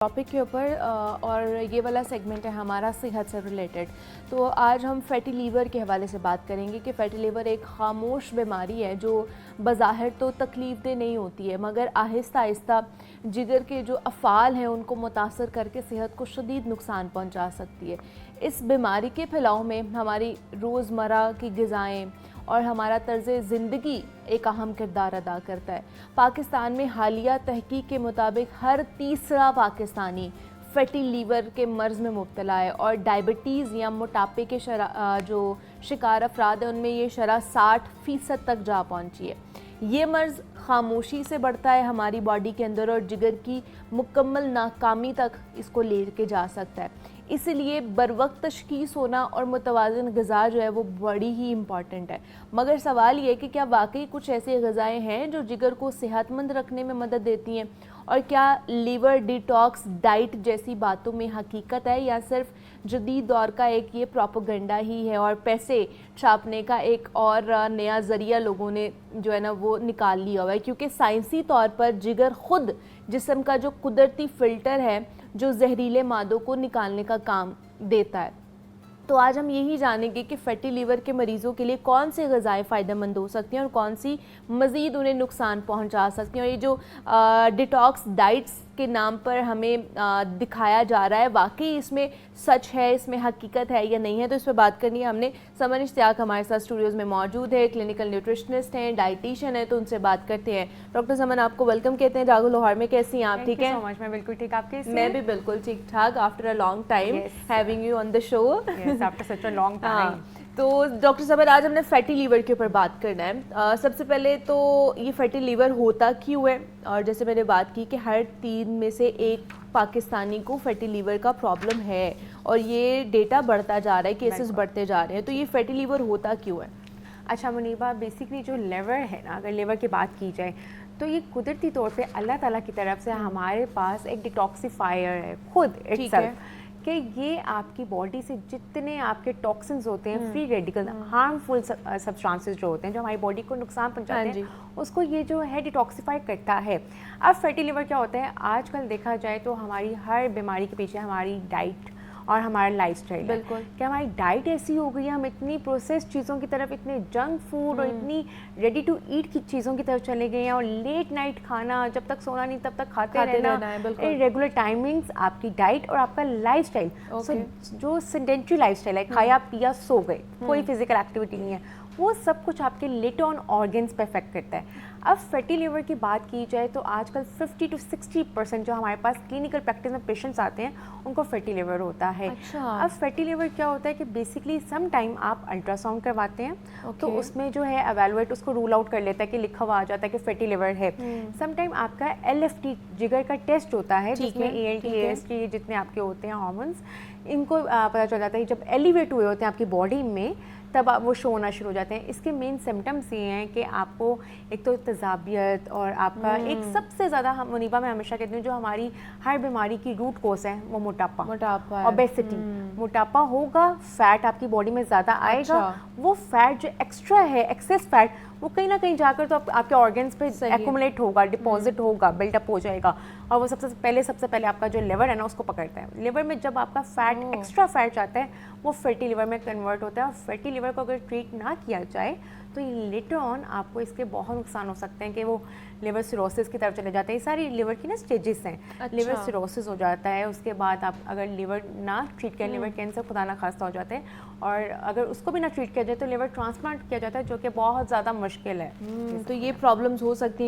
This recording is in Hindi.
टॉपिक के ऊपर और ये वाला सेगमेंट है हमारा सेहत से रिलेटेड। तो आज हम फैटी लीवर के हवाले से बात करेंगे कि फ़ैटी लीवर एक खामोश बीमारी है जो बज़ाहिर तो तकलीफ़देह नहीं होती है, मगर आहिस्ता आहिस्ता जिगर के जो अफ़ाल हैं उनको मुतासर करके सेहत को शदीद नुकसान पहुंचा सकती है। इस बीमारी के फैलाव में हमारी रोज़मर्रा की ग़िज़ाएँ और हमारा तर्ज़ ज़िंदगी एक अहम किरदार अदा करता है। पाकिस्तान में हालिया तहकीक के मुताबिक हर तीसरा पाकिस्तानी फैटी लीवर के मर्ज़ में मुब्तला है और डायबिटीज़ या मोटापे के जो शिकार अफराद हैं उनमें ये शरह 60% तक जा पहुंची है। ये मर्ज़ खामोशी से बढ़ता है हमारी बॉडी के अंदर और जिगर की मुकम्मल नाकामी तक इसको ले के जा सकता है। इसलिए बरवक्त तशख़ीस होना और मुतवाज़िन ग़िज़ा जो है वो बड़ी ही इम्पॉर्टेंट है। मगर सवाल ये है कि क्या वाकई कुछ ऐसी ग़िज़ाएँ हैं जो जिगर को सेहतमंद रखने में मदद देती हैं, और क्या लीवर डिटॉक्स डाइट जैसी बातों में हकीकत है या सिर्फ जदीद दौर का एक ये प्रोपेगेंडा ही है और पैसे छापने का एक और नया ज़रिया लोगों ने जो है ना वो निकाल लिया हुआ है। क्योंकि साइंसी तौर पर जिगर ख़ुद जिस्म का जो कुदरती फ़िल्टर है जो जहरीले मादों को निकालने का काम देता है। तो आज हम यही जानेंगे कि फ़ैटी लीवर के मरीज़ों के लिए कौन सी ग़िज़ाएँ फ़ायदेमंद हो सकती हैं और कौन सी मज़ीद उन्हें नुकसान पहुंचा सकती हैं। और ये जो डिटॉक्स डाइट्स के नाम पर हमें दिखाया जा रहा है, वाकई इसमें सच है, इसमें हकीकत है या नहीं है, तो इस पर बात करनी है हमने। समन इश्तियाक हमारे साथ स्टूडियोज़ में मौजूद है, क्लिनिकल न्यूट्रिशनिस्ट हैं, डाइटिशियन है, तो उनसे बात करते हैं। डॉक्टर समन, आपको वेलकम कहते हैं जागो लाहौर में। कैसी हैं आप? ठीक है, मैं बिल्कुल ठीक। आप कैसी हैं? मैं भी बिल्कुल ठीक ठाक। After a long time having you on the show. After such a long time. तो डॉक्टर साहब, आज हमने फैटी लीवर के ऊपर बात करना है। सबसे पहले तो ये फैटी लीवर होता क्यों है, और जैसे मैंने बात की कि हर 3 में से 1 पाकिस्तानी को फैटी लीवर का प्रॉब्लम है और ये डेटा बढ़ता जा रहा है, केसेस बढ़ते जा रहे हैं। तो ये फैटी लीवर होता क्यों है? अच्छा मुनीबा, बेसिकली जो लिवर है ना, अगर लिवर की बात की जाए तो ये कुदरती तौर पे अल्लाह ताला की तरफ से हमारे पास एक डिटॉक्सिफायर है खुद इटसेल्फ, कि ये आपकी बॉडी से जितने आपके टॉक्सिन्स होते हैं, फ्री रेडिकल, हार्मफुल सब्सटेंसेस जो होते हैं जो हमारी बॉडी को नुकसान पहुंचाते हैं, उसको ये जो है डिटॉक्सिफाई करता है। अब फैटी लिवर क्या होता है, आजकल देखा जाए तो हमारी हर बीमारी के पीछे हमारी डाइट और हमारा लाइफस्टाइल है। बिल्कुल, कि हमारी डाइट ऐसी हो गई है, हम इतनी प्रोसेस्ड चीज़ों की तरफ, इतने जंक फूड और इतनी रेडी टू ईट की चीज़ों की तरफ चले गए हैं, और लेट नाइट खाना, जब तक सोना नहीं तब तक खाते रहना, रेगुलर टाइमिंग्स, आपकी डाइट और आपका लाइफस्टाइल। जो सेडेंटरी लाइफस्टाइल है, खाया पिया सो गए, कोई फिजिकल एक्टिविटी नहीं है, वो सब कुछ आपके लेटर ऑन ऑर्गन्स पे इफेक्ट करता है। अब फैटी लिवर की बात की जाए तो आजकल 50 to 60% जो हमारे पास क्लिनिकल प्रैक्टिस में पेशेंट्स आते हैं उनको फैटी लिवर होता है। अच्छा। अब फैटी लिवर क्या होता है कि बेसिकली सम टाइम आप अल्ट्रासाउंड करवाते हैं, तो उसमें जो है एवेलुएट उसको रूल आउट कर लेता है कि लिखा हुआ आ जाता है कि फैटी लिवर है। सम टाइम आपका LFT जिगर का टेस्ट होता है जिसमें ALT AST जितने आपके होते हैं हार्मोन्स, इनको पता चल जाता है जब एलिवेट हुए होते हैं आपकी बॉडी में, तब आप वो शो होना शुरू हो जाते हैं। इसके मेन सिम्टम्स ये हैं कि आपको एक तो तजाबियत और आपका एक सबसे ज़्यादा, हम मुनीबा मैं हमेशा कहती हूँ जो हमारी हर बीमारी की रूट कोज है वो मोटापा, ओबेसिटी। मोटापा होगा, फैट आपकी बॉडी में ज़्यादा आएगा। वो फैट जो एक्स्ट्रा है, एक्सेस फैट, वो कहीं ना कहीं जाकर तो आपके ऑर्गन्स पे एक्यूमुलेट होगा, डिपॉजिट होगा, बिल्डअप हो जाएगा, और वो सबसे पहले आपका जो लिवर है ना उसको पकड़ता है। लिवर में जब आपका फैट, एक्स्ट्रा फैट जाता है, वो फैटी लिवर में कन्वर्ट होता है। और फैटी लिवर को अगर ट्रीट ना किया जाए तो लेटर ऑन आपको इसके बहुत नुकसान हो सकते हैं कि वो लिवर सिरोसिस की तरफ चले जाते हैं। ये सारी लिवर की ना स्टेजेस हैं। अच्छा। लिवर सिरोसिस हो जाता है, उसके बाद आप अगर लिवर ना ट्रीट करें, लिवर कैंसर खुदा ना खास्ता हो जाते हैं, और अगर उसको भी ना ट्रीट किया जाए तो लिवर ट्रांसप्लांट किया जाता है, जो कि बहुत ज़्यादा मुश्किल है। तो ये प्रॉब्लम्स हो सकती हैं।